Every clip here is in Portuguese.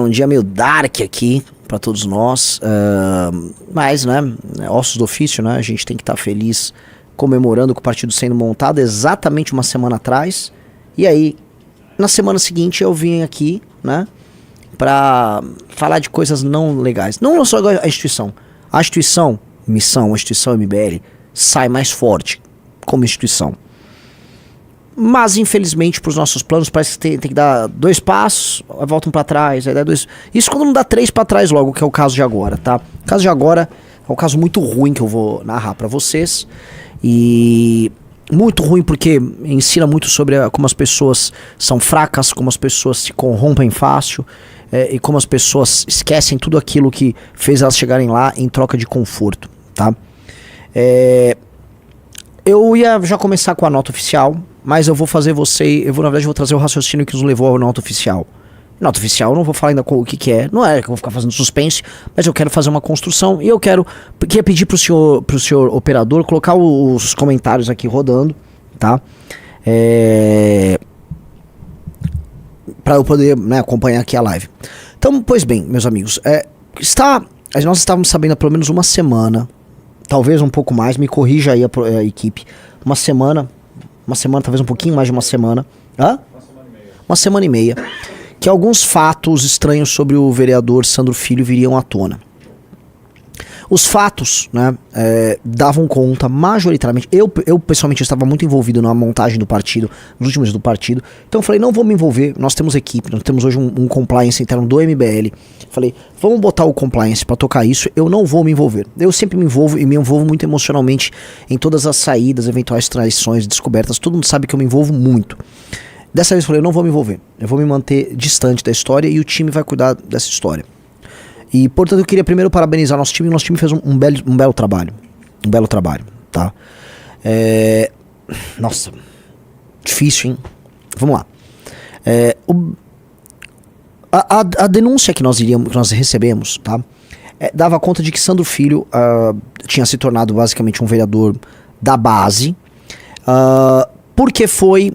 Um dia meio dark aqui pra todos nós, mas, né, ossos do ofício, né, a gente tem que estar feliz comemorando com o partido sendo montado exatamente uma semana atrás. E aí, na semana seguinte eu vim aqui, né, pra falar de coisas não legais. Não só a instituição. A instituição, missão, a instituição MBL, sai mais forte como instituição. Mas, infelizmente, para os nossos planos, parece que tem que dar 2 passos, aí voltam para trás, aí dá 2... Isso quando não dá 3 para trás logo, que é o caso de agora, tá? O caso de agora é um caso muito ruim que eu vou narrar para vocês. E muito ruim porque ensina muito sobre como as pessoas são fracas, como as pessoas se corrompem fácil, e como as pessoas esquecem tudo aquilo que fez elas chegarem lá em troca de conforto, tá? Eu ia já começar com a nota oficial, mas eu vou fazer na verdade, vou trazer o raciocínio que nos levou à nota oficial. Nota oficial, eu não vou falar ainda o que é, não é que eu vou ficar fazendo suspense, mas eu quero fazer uma construção e eu queria pedir pro senhor operador colocar os comentários aqui rodando, tá? Pra eu poder, né, acompanhar aqui a live. Então, pois bem, meus amigos, nós estávamos sabendo há pelo menos uma semana, talvez um pouco mais, me corrija aí a equipe, uma semana, talvez um pouquinho mais de uma semana. Hã? Uma semana e meia. Que alguns fatos estranhos sobre o vereador Sandro Filho viriam à tona. Os fatos, né, davam conta majoritariamente. Eu pessoalmente estava muito envolvido na montagem do partido, nos últimos dias do partido. Então eu falei, não vou me envolver. Nós temos equipe, nós temos hoje um compliance interno do MBL. Falei, vamos botar o compliance para tocar isso. Eu não vou me envolver. Eu sempre me envolvo e me envolvo muito emocionalmente em todas as saídas, eventuais traições, descobertas. Todo mundo sabe que eu me envolvo muito. Dessa vez eu falei, eu não vou me envolver. Eu vou me manter distante da história e o time vai cuidar dessa história. E, portanto, eu queria primeiro parabenizar nosso time. Nosso time fez um belo trabalho. Um belo trabalho, tá? Nossa. Difícil, hein? Vamos lá. A denúncia que nós recebemos, tá? Dava conta de que Sandro Filho tinha se tornado basicamente um vereador da base. Porque foi,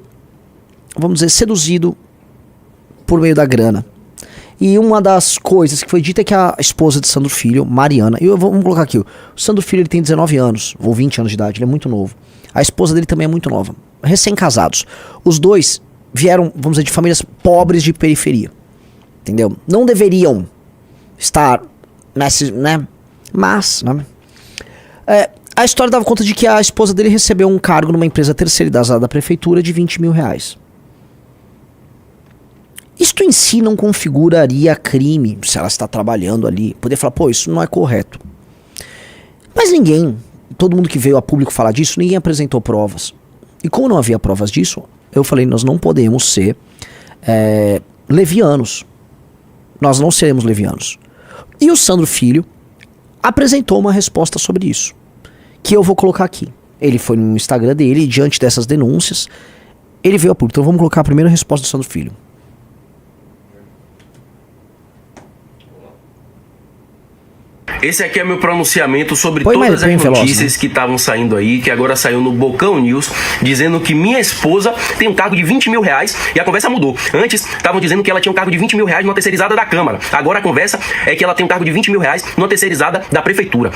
vamos dizer, seduzido por meio da grana. E uma das coisas que foi dita é que a esposa de Sandro Filho, Mariana, vamos colocar aqui, o Sandro Filho ele tem 19 anos, ou 20 anos de idade, ele é muito novo. A esposa dele também é muito nova, recém-casados. Os dois vieram, vamos dizer, de famílias pobres de periferia, entendeu? Não deveriam estar nesse, né? Mas, né? A história dava conta de que a esposa dele recebeu um cargo numa empresa terceirizada da prefeitura de 20 mil reais. Isto em si não configuraria crime se ela está trabalhando ali. Poder falar, pô, isso não é correto. Mas todo mundo que veio a público falar disso, ninguém apresentou provas. E como não havia provas disso, eu falei, nós não podemos ser levianos. Nós não seremos levianos. E o Sandro Filho apresentou uma resposta sobre isso, que eu vou colocar aqui. Ele foi no Instagram dele e diante dessas denúncias, ele veio a público. Então vamos colocar a primeira resposta do Sandro Filho. Esse aqui é meu pronunciamento sobre todas as notícias que estavam saindo aí, que agora saiu no Bocão News, dizendo que minha esposa tem um cargo de 20 mil reais e a conversa mudou. Antes, estavam dizendo que ela tinha um cargo de 20 mil reais numa terceirizada da Câmara. Agora a conversa é que ela tem um cargo de 20 mil reais numa terceirizada da Prefeitura.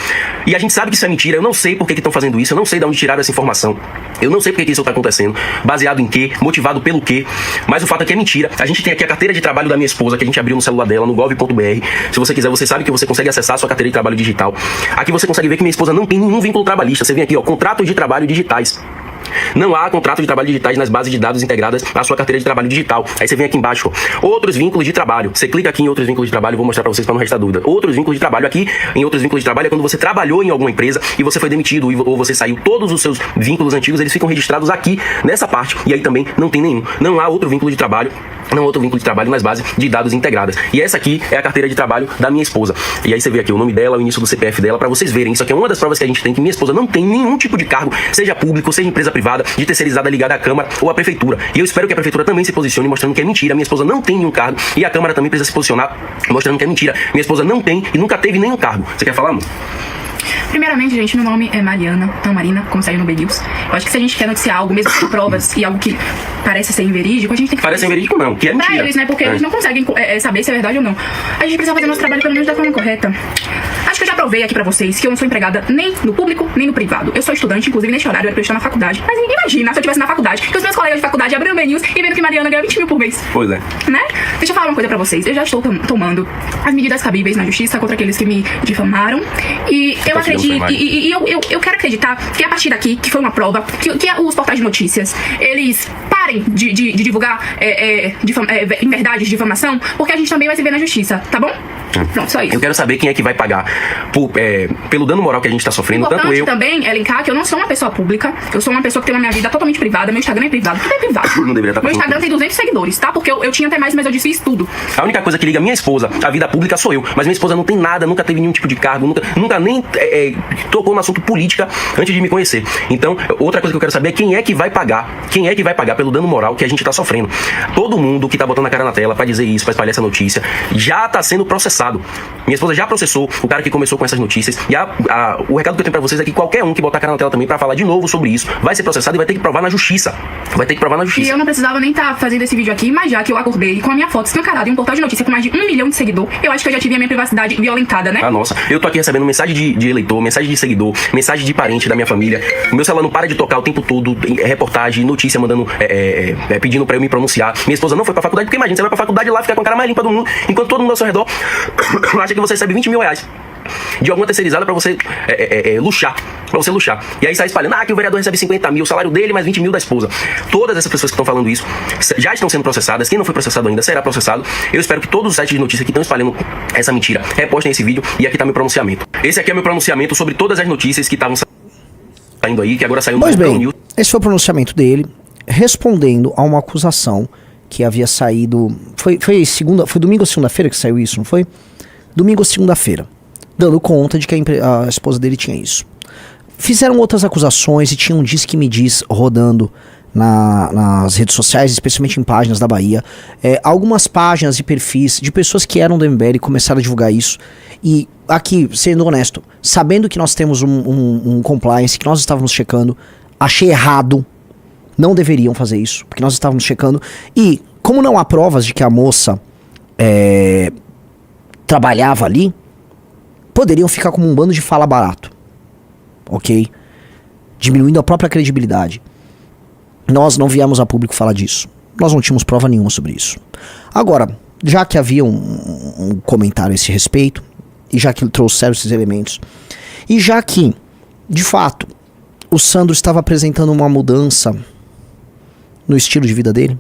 E a gente sabe que isso é mentira, eu não sei por que estão fazendo isso, eu não sei de onde tiraram essa informação. Eu não sei por que isso está acontecendo, baseado em quê, motivado pelo quê, mas o fato é que é mentira. A gente tem aqui a carteira de trabalho da minha esposa, que a gente abriu no celular dela, no gov.br. Se você quiser, você sabe que você consegue acessar a sua carteira de trabalho digital. Aqui você consegue ver que minha esposa não tem nenhum vínculo trabalhista. Você vem aqui, ó, contratos de trabalho digitais. Não há contrato de trabalho digitais nas bases de dados integradas à sua carteira de trabalho digital. Aí você vem aqui embaixo, ó, outros vínculos de trabalho. Você clica aqui em outros vínculos de trabalho, vou mostrar pra vocês para não restar dúvida. Outros vínculos de trabalho aqui, em outros vínculos de trabalho é quando você trabalhou em alguma empresa e você foi demitido ou você saiu. Todos os seus vínculos antigos, eles ficam registrados aqui nessa parte. E aí também não tem nenhum. Não há outro vínculo de trabalho. Não há outro vínculo de trabalho nas bases de dados integradas. E essa aqui é a carteira de trabalho da minha esposa. E aí você vê aqui o nome dela, o início do CPF dela, para vocês verem. Isso aqui é uma das provas que a gente tem, que minha esposa não tem nenhum tipo de cargo, seja público, seja empresa privada, de terceirizada ligada à Câmara ou à Prefeitura. E eu espero que a Prefeitura também se posicione mostrando que é mentira. Minha esposa não tem nenhum cargo e a Câmara também precisa se posicionar mostrando que é mentira. Minha esposa não tem e nunca teve nenhum cargo. Você quer falar, amor? Primeiramente, gente, meu nome é Mariana, não Marina, como saiu no B-News. Eu acho que se a gente quer noticiar algo, mesmo com provas e algo que parece ser inverídico, a gente tem que... Parece inverídico não, que é mentira. Pra eles, né, porque eles não conseguem saber se é verdade ou não. A gente precisa fazer nosso trabalho pelo menos da forma correta. Acho que eu já provei aqui pra vocês que eu não sou empregada nem no público, nem no privado. Eu sou estudante, inclusive neste horário eu era pra eu estar na faculdade. Mas imagina se eu estivesse na faculdade, que os meus colegas de faculdade abriram o B-News e vendo que Mariana ganha 20 mil por mês. Pois é. Né? Deixa eu falar uma coisa pra vocês. Eu já estou tomando as medidas cabíveis na justiça contra aqueles que me difamaram. E eu acredito, eu quero acreditar que a partir daqui, que foi uma prova, que os portais de notícias, eles parem de divulgar inverdades, difamação, porque a gente também vai se ver na justiça, tá bom? Pronto, só isso. Eu quero saber quem é que vai pagar pelo dano moral que a gente tá sofrendo, tanto eu... Importante também é linkar que eu não sou uma pessoa pública, eu sou uma pessoa que tem uma minha vida totalmente privada, meu Instagram é privado, tudo é privado. Não deveria estar. Meu Instagram tem 200 seguidores, tá? Porque eu tinha até mais, mas eu desfiz tudo. A única coisa que liga minha esposa à vida pública sou eu, mas minha esposa não tem nada, nunca teve nenhum tipo de cargo, nunca nem tocou no assunto política antes de me conhecer. Então, outra coisa que eu quero saber é quem é que vai pagar pelo dano moral que a gente tá sofrendo. Todo mundo que tá botando a cara na tela pra dizer isso, pra espalhar essa notícia, já tá sendo processado. Minha esposa já processou o cara que começou com essas notícias. E o recado que eu tenho pra vocês é que qualquer um que botar a cara na tela também pra falar de novo sobre isso vai ser processado e vai ter que provar na justiça. Vai ter que provar na justiça. E eu não precisava nem estar fazendo esse vídeo aqui, mas já que eu acordei com a minha foto escancarada em um portal de notícia com mais de 1 milhão de seguidores, eu acho que eu já tive a minha privacidade violentada, né? Ah, nossa. Eu tô aqui recebendo mensagem de eleitor, mensagem de seguidor, mensagem de parente da minha família. O meu celular não para de tocar o tempo todo, reportagem, notícia mandando, pedindo pra eu me pronunciar. Minha esposa não foi pra faculdade, porque imagina, você vai pra faculdade lá, ficar com a cara mais limpa do mundo, enquanto todo mundo ao seu redor acha que você recebe 20 mil reais de alguma terceirizada pra você luxar. E aí sai espalhando, que o vereador recebe 50 mil, o salário dele mais 20 mil da esposa. Todas essas pessoas que estão falando isso já estão sendo processadas. Quem não foi processado ainda será processado. Eu espero que todos os sites de notícia que estão espalhando essa mentira repostem esse vídeo. E aqui tá meu pronunciamento. Esse aqui é meu pronunciamento sobre todas as notícias que estavam saindo aí, que agora saiu no Bocão News. Esse foi o pronunciamento dele, respondendo a uma acusação que havia saído... Foi domingo ou segunda-feira que saiu isso, não foi? Domingo ou segunda-feira. Dando conta de que a esposa dele tinha isso. Fizeram outras acusações e tinha um diz que me diz rodando nas redes sociais, especialmente em páginas da Bahia. Algumas páginas e perfis de pessoas que eram do MBL começaram a divulgar isso. E aqui, sendo honesto, sabendo que nós temos um compliance, que nós estávamos checando, achei errado. Não deveriam fazer isso, porque nós estávamos checando. E como não há provas de que a moça trabalhava ali, poderiam ficar como um bando de fala barato. Ok? Diminuindo a própria credibilidade. Nós não viemos a público falar disso. Nós não tínhamos prova nenhuma sobre isso. Agora, já que havia um comentário a esse respeito, e já que ele trouxeram esses elementos, e já que, de fato, o Sandro estava apresentando uma mudança no estilo de vida dele,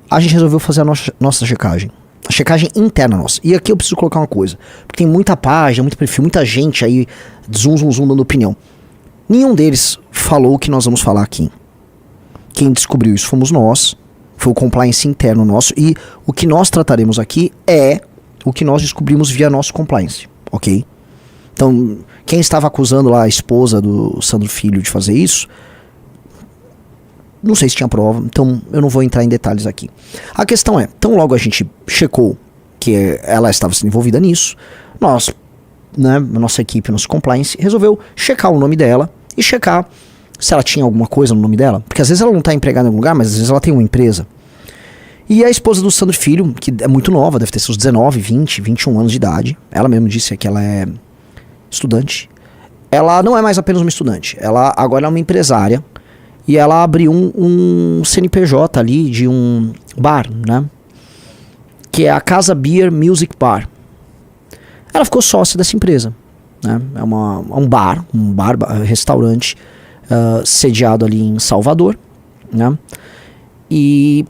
a gente resolveu fazer a nossa checagem. A checagem interna nossa. E aqui eu preciso colocar uma coisa. Porque tem muita página, muito perfil, muita gente aí, zoom dando opinião. Nenhum deles falou o que nós vamos falar aqui. Quem descobriu isso fomos nós. Foi o compliance interno nosso. E o que nós trataremos aqui é o que nós descobrimos via nosso compliance. Ok? Então, quem estava acusando lá a esposa do Sandro Filho de fazer isso, não sei se tinha prova, então eu não vou entrar em detalhes aqui. A questão é, tão logo a gente checou que ela estava sendo envolvida nisso, nós, né, a nossa equipe, nosso compliance, resolveu checar o nome dela e checar se ela tinha alguma coisa no nome dela. Porque às vezes ela não está empregada em algum lugar, mas às vezes ela tem uma empresa. E a esposa do Sandro Filho, que é muito nova, deve ter seus 19, 20, 21 anos de idade, ela mesmo disse que ela é estudante. Ela não é mais apenas uma estudante, ela agora é uma empresária. E ela abriu um CNPJ ali de um bar, né? Que é a Casa Beer Music Bar. Ela ficou sócia dessa empresa, né? É um bar, restaurante sediado ali em Salvador, né? E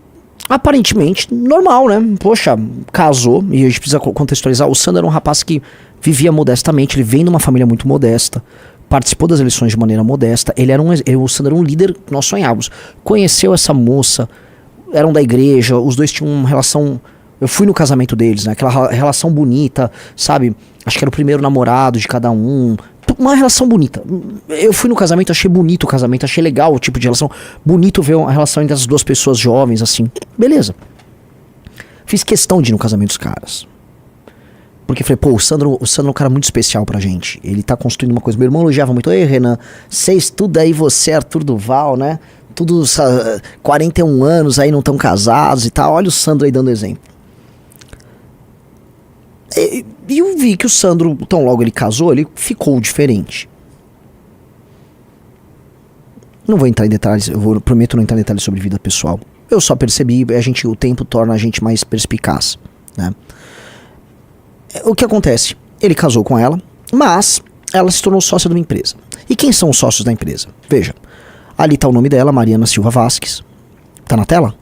aparentemente normal, né? Poxa, casou, e a gente precisa contextualizar. O Sandro era um rapaz que vivia modestamente, ele vem de uma família muito modesta. Participou das eleições de maneira modesta. O Sandro era um líder que nós sonhávamos. Conheceu essa moça, eram da igreja, os dois tinham uma relação. Eu fui no casamento deles, né? Aquela relação bonita, sabe? Acho que era o primeiro namorado de cada um. Uma relação bonita. Eu fui no casamento, achei bonito o casamento, achei legal o tipo de relação. Bonito ver a relação entre as duas pessoas jovens, assim. Beleza. Fiz questão de ir no casamento dos caras. Porque falei, pô, o Sandro é um cara muito especial pra gente. Ele tá construindo uma coisa. Meu irmão elogiava muito. Ei, Renan, você estuda aí, você, Arthur Duval, né? Tudo 41 anos aí, não estão casados e tal. Olha o Sandro aí dando exemplo. E eu vi que o Sandro, tão logo ele casou, ele ficou diferente. Não vou entrar em detalhes, prometo não entrar em detalhes sobre vida pessoal. Eu só percebi, o tempo torna a gente mais perspicaz, né? O que acontece? Ele casou com ela, mas ela se tornou sócia de uma empresa. E quem são os sócios da empresa? Veja, ali está o nome dela, Mariana Silva Vasques. Tá na tela?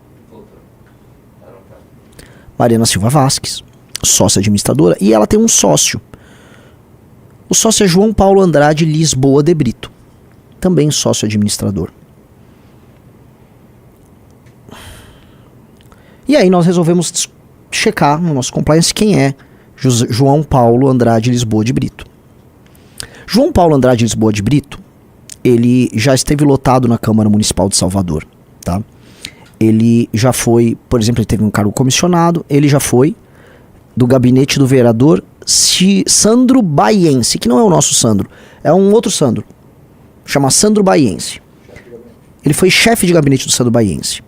Mariana Silva Vasques, sócia administradora, e ela tem um sócio. O sócio é João Paulo Andrade Lisboa de Brito, também sócio administrador. E aí nós resolvemos checar no nosso compliance quem é João Paulo Andrade Lisboa de Brito. João Paulo Andrade Lisboa de Brito, ele já esteve lotado na Câmara Municipal de Salvador, tá? Ele já foi, por exemplo, ele teve um cargo comissionado, ele já foi do gabinete do vereador Sandro Baiense, que não é o nosso Sandro, é um outro Sandro, chama Sandro Baiense. Ele foi chefe de gabinete do Sandro Baiense.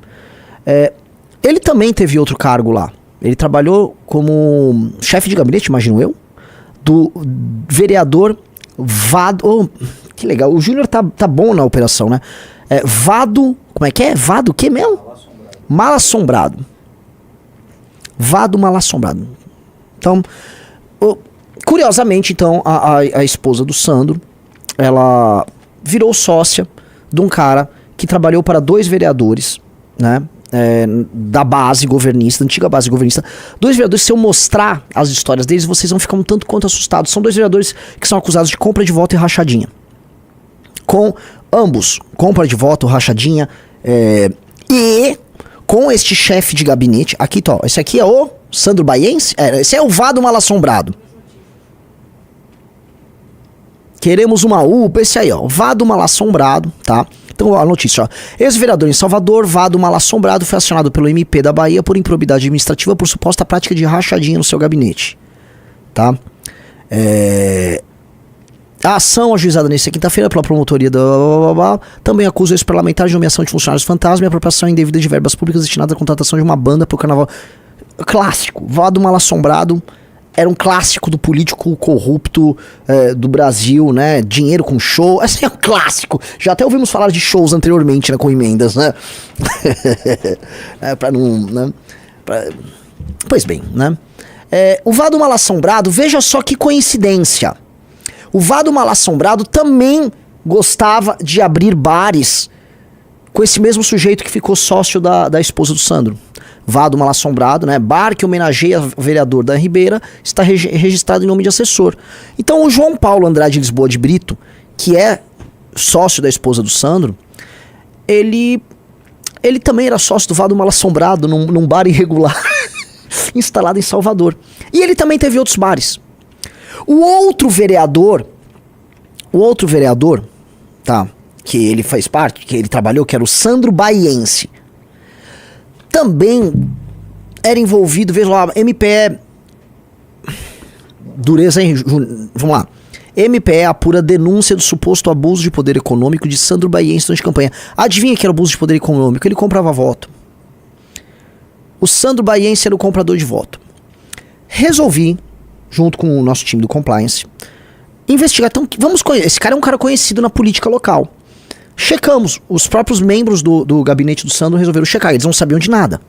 Ele também teve outro cargo lá. Ele trabalhou como chefe de gabinete, imagino eu, do vereador Vado... Oh, que legal, o Júnior tá bom na operação, né? Vado... Como é que é? Vado o que mesmo? Malassombrado. Vado Malassombrado. Então, curiosamente, então, a esposa do Sandro, ela virou sócia de um cara que trabalhou para 2 vereadores, né? Da base governista, antiga base governista. 2 vereadores, se eu mostrar as histórias deles, vocês vão ficar um tanto quanto assustados. São 2 vereadores que são acusados de compra de voto e rachadinha. Com ambos, compra de voto, rachadinha, e com este chefe de gabinete, aqui, ó, esse aqui é o Sandro Baiense, esse é o Vado Malassombrado. Queremos uma UPA, esse aí, ó, Vado Malassombrado, tá? Então a notícia, ó. Ex-vereador em Salvador, Vado Malassombrado, foi acionado pelo MP da Bahia por improbidade administrativa por suposta prática de rachadinha no seu gabinete. Tá? A ação ajuizada nesta quinta-feira pela promotoria também acusa o ex-parlamentar de nomeação de funcionários fantasma e apropriação indevida de verbas públicas destinadas à contratação de uma banda para o carnaval. Clássico. Vado Malassombrado era um clássico do político corrupto do Brasil, né? Dinheiro com show. Esse é um clássico. Já até ouvimos falar de shows anteriormente, né? Com emendas, né? Pra não... Né? Pois bem, né? O Vado Malassombrado, veja só que coincidência. O Vado Malassombrado também gostava de abrir bares com esse mesmo sujeito que ficou sócio da esposa do Sandro. Vado Malassombrado, né? Bar que homenageia o vereador da Ribeira, está registrado em nome de assessor. Então o João Paulo Andrade Lisboa de Brito, que é sócio da esposa do Sandro, ele também era sócio do Vado Malassombrado num bar irregular instalado em Salvador. E ele também teve outros bares. O outro vereador, tá, que ele faz parte, que ele trabalhou, que era o Sandro Baiense, também era envolvido, veja lá, MPE, dureza, hein? Vamos lá. MPE apura denúncia do suposto abuso de poder econômico de Sandro Baiense durante a campanha. Adivinha que era abuso de poder econômico? Ele comprava voto. O Sandro Baiense era o comprador de voto. Resolvi, junto com o nosso time do compliance, investigar. Então, esse cara é um cara conhecido na política local. Checamos. Os próprios membros do gabinete do Sandro resolveram checar. Eles não sabiam de nada.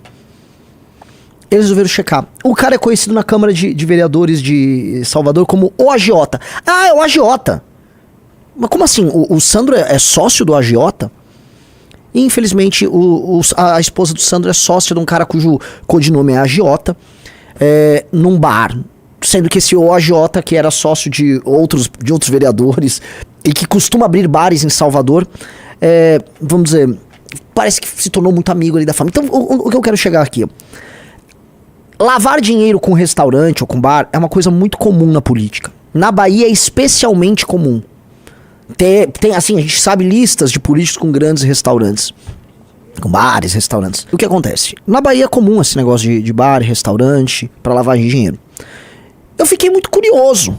Eles resolveram checar. O cara é conhecido na Câmara de Vereadores de Salvador como o agiota. Ah, é o agiota. Mas como assim? O Sandro é sócio do agiota? E, infelizmente, a esposa do Sandro é sócia de um cara cujo codinome é agiota, num bar. Sendo que esse agiota, que era sócio de outros vereadores e que costuma abrir bares em Salvador, vamos dizer, parece que se tornou muito amigo ali da família. Então, o que eu quero chegar aqui? Lavar dinheiro com restaurante ou com bar é uma coisa muito comum na política. Na Bahia é especialmente comum. Tem assim, a gente sabe listas de políticos com grandes restaurantes. Com bares, restaurantes. O que acontece? Na Bahia é comum esse negócio de bar e restaurante para lavagem de dinheiro. Eu fiquei muito curioso.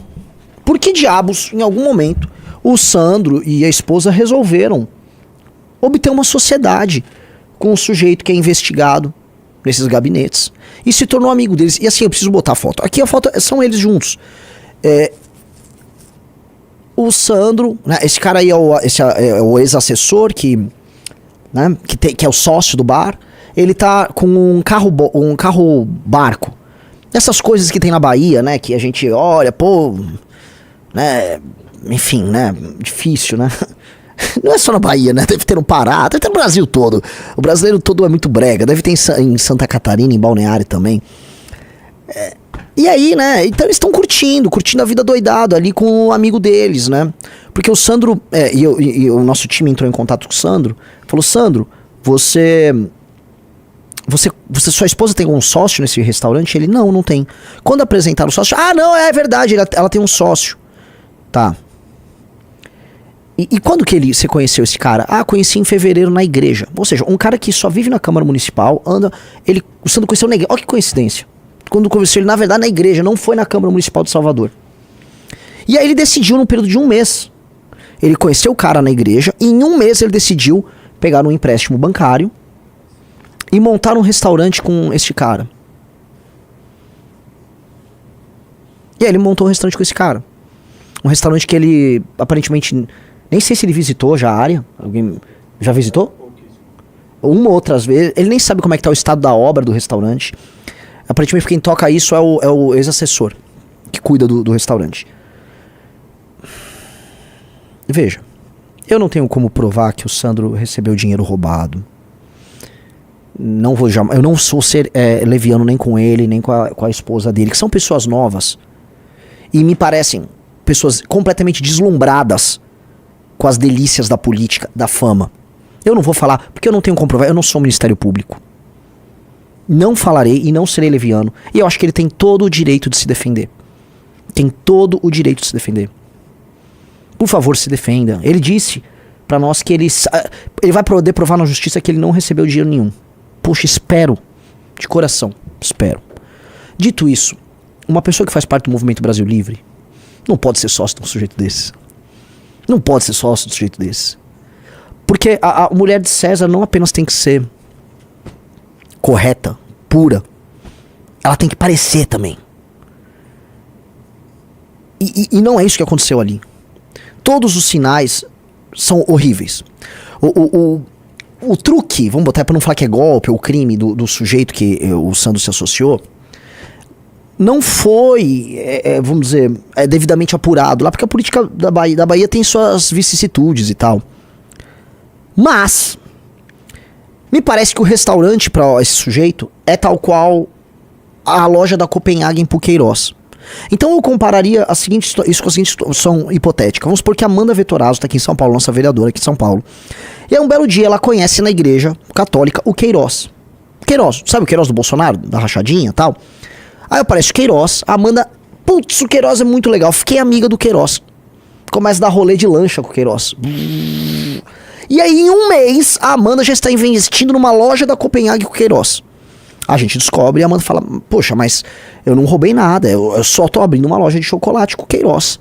Por que diabos, em algum momento, o Sandro e a esposa resolveram obter uma sociedade com um sujeito que é investigado nesses gabinetes e se tornou amigo deles. E assim, eu preciso botar a foto. Aqui a foto são eles juntos. O Sandro, né, esse cara aí é o ex-assessor que, né, que é o sócio do bar. Ele tá com um carro barco. Essas coisas que tem na Bahia, né, que a gente olha, pô, né, enfim, né, difícil, né. Não é só na Bahia, né? Deve ter no Pará, deve ter no Brasil todo. O brasileiro todo é muito brega. Deve ter em Santa Catarina, em Balneário também. E aí, né? Então eles estão curtindo a vida doidado ali com o amigo deles, né? Porque o Sandro, e o nosso time entrou em contato com o Sandro, falou: Sandro, sua esposa tem um sócio nesse restaurante? Ele: não tem. Quando apresentaram o sócio: não, é verdade, ela tem um sócio. Tá. E quando que você conheceu esse cara? Conheci em fevereiro na igreja. Ou seja, um cara que só vive na Câmara Municipal, o Sandro conheceu na igreja. Olha que coincidência. Quando conheceu ele, na verdade, na igreja, não foi na Câmara Municipal de Salvador. E aí ele decidiu, num período de 1 mês, ele conheceu o cara na igreja, e em 1 mês ele decidiu pegar um empréstimo bancário e montar um restaurante com este cara. E aí ele montou um restaurante com esse cara. Um restaurante que ele, aparentemente... Nem sei se ele visitou já a área. Alguém já visitou? Uma ou outras vezes. Ele nem sabe como é que tá o estado da obra do restaurante. Aparentemente quem toca isso é o ex-assessor que cuida do restaurante. Veja, eu não tenho como provar que o Sandro recebeu dinheiro roubado. Eu não sou ser leviano nem com ele, nem com a esposa dele, que são pessoas novas. E me parecem pessoas completamente deslumbradas com as delícias da política, da fama. Eu não vou falar, porque eu não tenho como provar, eu não sou Ministério Público. Não falarei e não serei leviano. E eu acho que ele tem todo o direito de se defender. Tem todo o direito de se defender. Por favor, se defenda. Ele disse pra nós que ele vai poder provar na justiça que ele não recebeu dinheiro nenhum. Poxa, espero. De coração, espero. Dito isso, uma pessoa que faz parte do Movimento Brasil Livre não pode ser sócio de um sujeito desse. Não pode ser sócio de um sujeito desse. Porque a mulher de César não apenas tem que ser correta, pura. Ela tem que parecer também. E não é isso que aconteceu ali. Todos os sinais são horríveis. O truque, vamos botar pra não falar que é golpe ou crime do sujeito que o Sandro se associou, não foi, vamos dizer, devidamente apurado lá, porque a política da Bahia tem suas vicissitudes e tal. Mas me parece que o restaurante para esse sujeito é tal qual a loja da Copenhague em Puqueiroz. Então eu compararia isso com a seguinte situação hipotética. Vamos supor que a Amanda Vettorazzo está aqui em São Paulo, nossa vereadora aqui em São Paulo. E aí um belo dia ela conhece na igreja católica o Queiroz. Queiroz, sabe o Queiroz do Bolsonaro? Da rachadinha e tal? Aí aparece o Queiroz, a Amanda... Putz, o Queiroz é muito legal, fiquei amiga do Queiroz. Começa a dar rolê de lancha com o Queiroz. E aí em 1 mês a Amanda já está investindo numa loja da Copenhague com o Queiroz. A gente descobre e a Amanda fala: poxa, mas eu não roubei nada, eu só tô abrindo uma loja de chocolate com o Queiroz.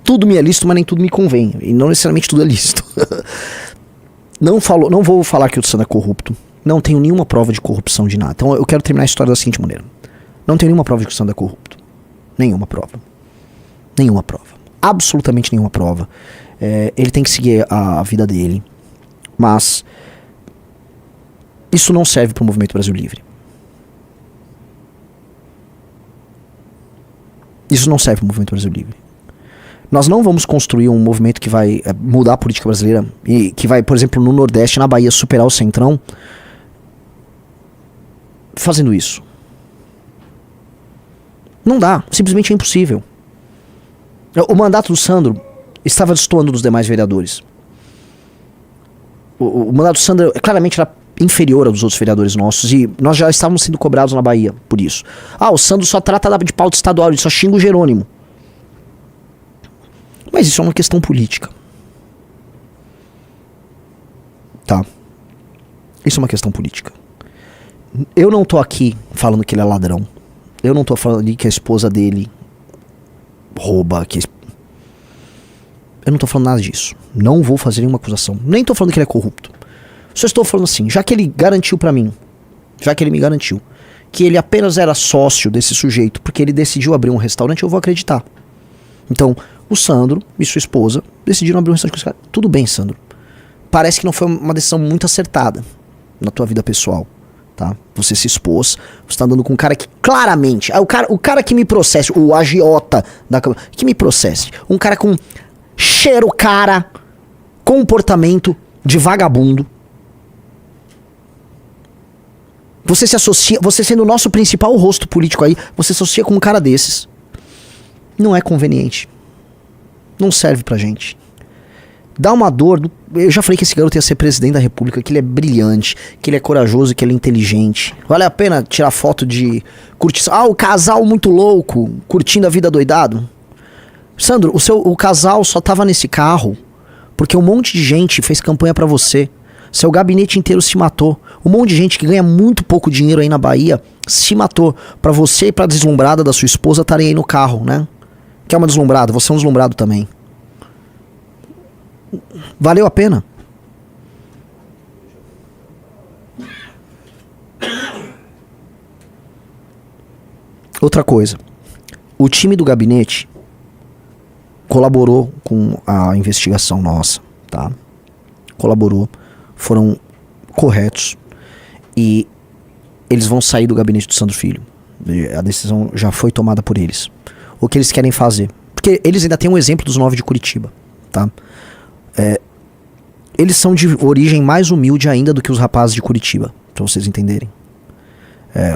Tudo me é lícito, mas nem tudo me convém. E não necessariamente tudo é lícito. Não vou falar que o Sandro é corrupto. Não tenho nenhuma prova de corrupção de nada. Então eu quero terminar a história da seguinte maneira. Não tenho nenhuma prova de que o Sandro é corrupto. Nenhuma prova. Nenhuma prova. Absolutamente nenhuma prova. Ele tem que seguir a vida dele. Mas isso não serve para o Movimento Brasil Livre. Isso não serve para o Movimento Brasil Livre. Nós não vamos construir um movimento que vai mudar a política brasileira e que vai, por exemplo, no Nordeste, na Bahia, superar o Centrão fazendo isso. Não dá. Simplesmente é impossível. O mandato do Sandro estava destoando dos demais vereadores. O mandato do Sandro claramente era inferior ao dos outros vereadores nossos e nós já estávamos sendo cobrados na Bahia por isso. O Sandro só trata de pauta estadual, ele só xinga o Jerônimo. Mas isso é uma questão política. Tá? Isso é uma questão política. Eu não tô aqui falando que ele é ladrão. Eu não tô falando que a esposa dele rouba, eu não tô falando nada disso. Não vou fazer nenhuma acusação. Nem tô falando que ele é corrupto. Só estou falando assim, já que ele garantiu pra mim, já que ele me garantiu, que ele apenas era sócio desse sujeito porque ele decidiu abrir um restaurante, eu vou acreditar. Então, o Sandro e sua esposa decidiram abrir um restaurante com esse cara. Tudo bem, Sandro. Parece que não foi uma decisão muito acertada na tua vida pessoal, tá? Você se expôs, você tá andando com um cara que claramente... o cara que me processe, o agiota da Câmara, que me processe. Um cara com cheiro, cara, comportamento de vagabundo. Você se associa, você sendo o nosso principal rosto político aí, você se associa com um cara desses. Não é conveniente. Não serve pra gente. Dá uma dor. Eu já falei que esse garoto ia ser presidente da república, que ele é brilhante, que ele é corajoso, que ele é inteligente. Vale a pena tirar foto de curtição? O casal muito louco, curtindo a vida doidado. Sandro, o casal só tava nesse carro porque um monte de gente fez campanha pra você. Seu gabinete inteiro se matou. Um monte de gente que ganha muito pouco dinheiro aí na Bahia se matou pra você e pra deslumbrada da sua esposa estarem aí no carro, né? Que é uma deslumbrada, você é um deslumbrado também. Valeu a pena? Outra coisa. O time do gabinete colaborou com a investigação nossa, tá? Colaborou, foram corretos e eles vão sair do gabinete do Sandro Filho. A decisão já foi tomada por eles. O que eles querem fazer? Porque eles ainda têm um exemplo dos 9 de Curitiba, tá? Eles são de origem mais humilde ainda do que os rapazes de Curitiba, pra vocês entenderem.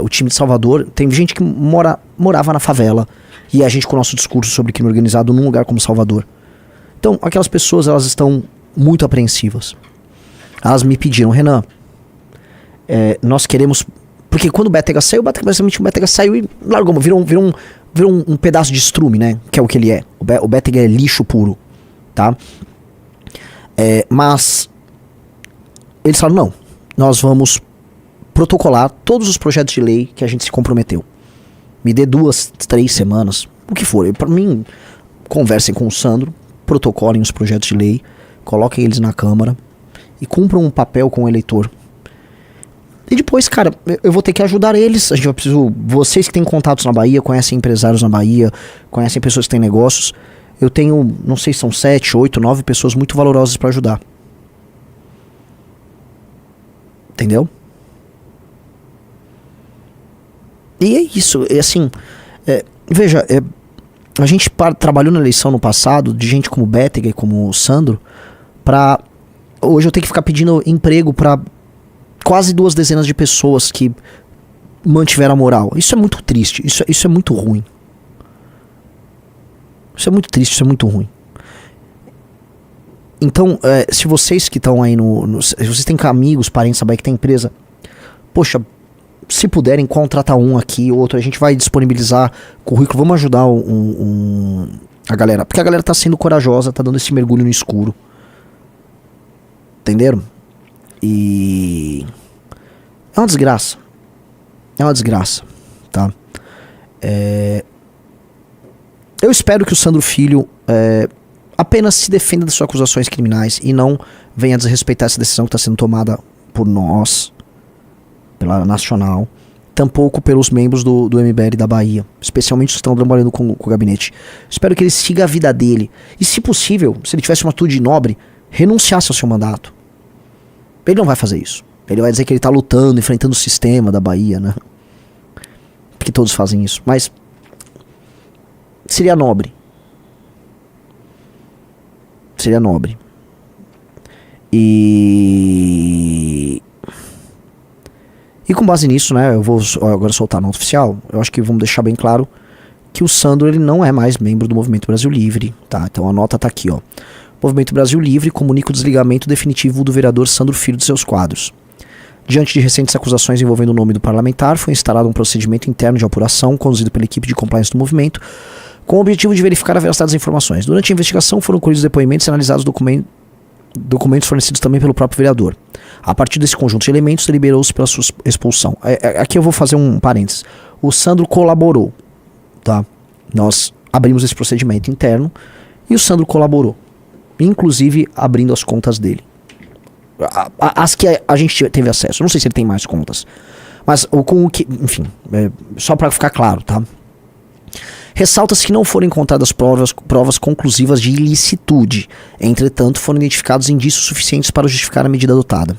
O time de Salvador, tem gente que morava na favela, e a gente com o nosso discurso sobre crime organizado num lugar como Salvador. Então, aquelas pessoas, elas estão muito apreensivas. Elas me pediram, Renan, nós queremos... Porque quando o Bétega saiu, basicamente o Bétega saiu e largou, virou um pedaço de estrume, né? Que é o que ele é. O Bétega é lixo puro, tá? Mas eles falaram, não, nós vamos protocolar todos os projetos de lei que a gente se comprometeu. Me dê 2, 3 semanas, o que for. Pra mim, conversem com o Sandro, protocolem os projetos de lei, coloquem eles na Câmara e cumpram um papel com o eleitor. E depois, cara, eu vou ter que ajudar eles. A gente vai precisar. Vocês que têm contatos na Bahia, conhecem empresários na Bahia, conhecem pessoas que têm negócios. Eu tenho, não sei se são 7, 8, 9 pessoas muito valorosas pra ajudar. Entendeu? E é isso. É assim. Veja, a gente trabalhou na eleição no passado de gente como o Bétega e como o Sandro. Hoje eu tenho que ficar pedindo emprego pra quase 2 dezenas de pessoas que mantiveram a moral. Isso é muito triste, isso é muito ruim. Isso é muito triste, isso é muito ruim. Então, se vocês que estão aí se vocês têm amigos, parentes, sabe que tem empresa, poxa, se puderem contratar um aqui, outro, a gente vai disponibilizar currículo, vamos ajudar a galera, porque a galera tá sendo corajosa, tá dando esse mergulho no escuro. Entenderam? E é uma desgraça. É uma desgraça, tá? Eu espero que o Sandro Filho apenas se defenda das suas acusações criminais e não venha desrespeitar essa decisão que está sendo tomada por nós, pela Nacional, tampouco pelos membros do MBL da Bahia, especialmente os que estão trabalhando com o gabinete. Espero que ele siga a vida dele e, se possível, se ele tivesse uma atitude nobre, renunciasse ao seu mandato. Ele não vai fazer isso. Ele vai dizer que ele tá lutando, enfrentando o sistema da Bahia, né? Porque todos fazem isso. Mas seria nobre. Seria nobre. E com base nisso, né? Eu vou agora soltar a nota oficial. Eu acho que vamos deixar bem claro que o Sandro, ele não é mais membro do Movimento Brasil Livre, tá? Então a nota tá aqui, ó. Movimento Brasil Livre comunica o desligamento definitivo do vereador Sandro Filho de seus quadros. Diante de recentes acusações envolvendo o nome do parlamentar, foi instalado um procedimento interno de apuração conduzido pela equipe de compliance do movimento, com o objetivo de verificar a veracidade das informações. Durante a investigação foram colhidos depoimentos e analisados documentos documentos fornecidos também pelo próprio vereador. A partir desse conjunto de elementos, deliberou-se pela sua expulsão. Aqui eu vou fazer um parênteses. O Sandro colaborou, tá? Nós abrimos esse procedimento interno e o Sandro colaborou, inclusive abrindo as contas dele. As que a gente teve acesso. Eu não sei se ele tem mais contas. Mas com o que... Enfim, só para ficar claro, tá? Ressalta-se que não foram encontradas provas conclusivas de ilicitude. Entretanto, foram identificados indícios suficientes para justificar a medida adotada.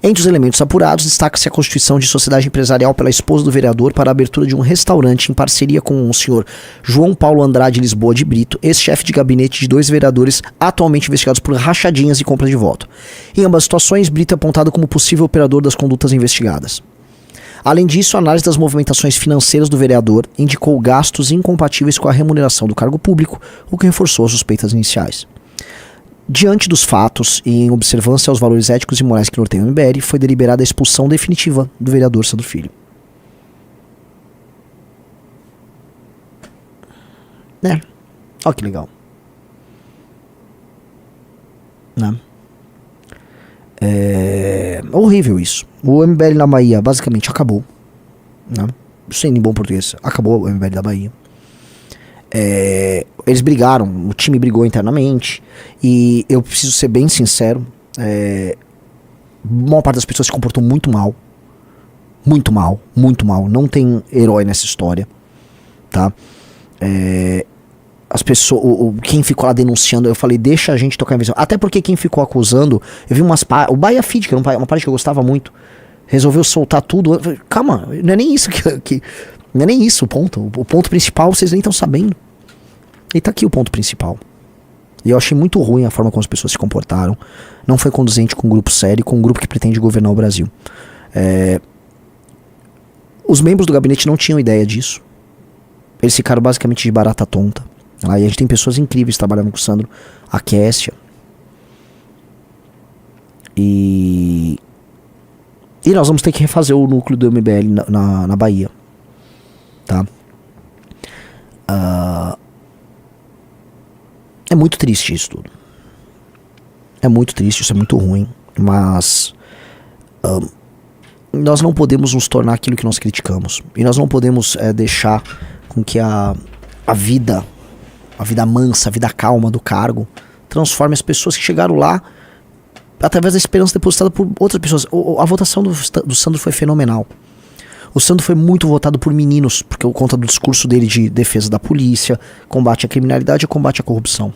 Entre os elementos apurados, destaca-se a constituição de sociedade empresarial pela esposa do vereador para a abertura de um restaurante em parceria com o senhor João Paulo Andrade Lisboa de Brito, ex-chefe de gabinete de 2 vereadores atualmente investigados por rachadinhas e compra de voto. Em ambas situações, Brito é apontado como possível operador das condutas investigadas. Além disso, a análise das movimentações financeiras do vereador indicou gastos incompatíveis com a remuneração do cargo público, o que reforçou as suspeitas iniciais. Diante dos fatos e em observância aos valores éticos e morais que norteiam o MBL, foi deliberada a expulsão definitiva do vereador Sandro Filho. Olha que legal. Né? É horrível isso. O MBL na Bahia basicamente acabou. Né? Sem bom português, acabou o MBL da Bahia. Eles brigaram, o time brigou internamente. E eu preciso ser bem sincero, a maior parte das pessoas se comportou muito mal. Muito mal, muito mal. Não tem herói nessa história, tá? As pessoas, quem ficou lá denunciando, eu falei, deixa a gente tocar a visão. Até porque quem ficou acusando, eu vi o Bahia Feed, que era uma parte que eu gostava muito, resolveu soltar tudo. Falei, calma, não é nem isso não é nem isso o ponto. O ponto principal vocês nem estão sabendo. E tá aqui o ponto principal. E eu achei muito ruim a forma como as pessoas se comportaram. Não foi conduzente com um grupo sério, com um grupo que pretende governar o Brasil. Os membros do gabinete não tinham ideia disso. Eles ficaram basicamente de barata tonta. E a gente tem pessoas incríveis trabalhando com o Sandro. A Kessia. E nós vamos ter que refazer o núcleo do MBL na Bahia. Tá? É muito triste isso tudo. É muito triste, isso é muito ruim. Mas nós não podemos nos tornar aquilo que nós criticamos. E nós não podemos deixar com que a vida mansa, a vida calma do cargo transforme as pessoas que chegaram lá através da esperança depositada por outras pessoas. A votação do Sandro foi fenomenal. O Sandro foi muito votado por meninos, por conta do discurso dele de defesa da polícia, combate à criminalidade e combate à corrupção.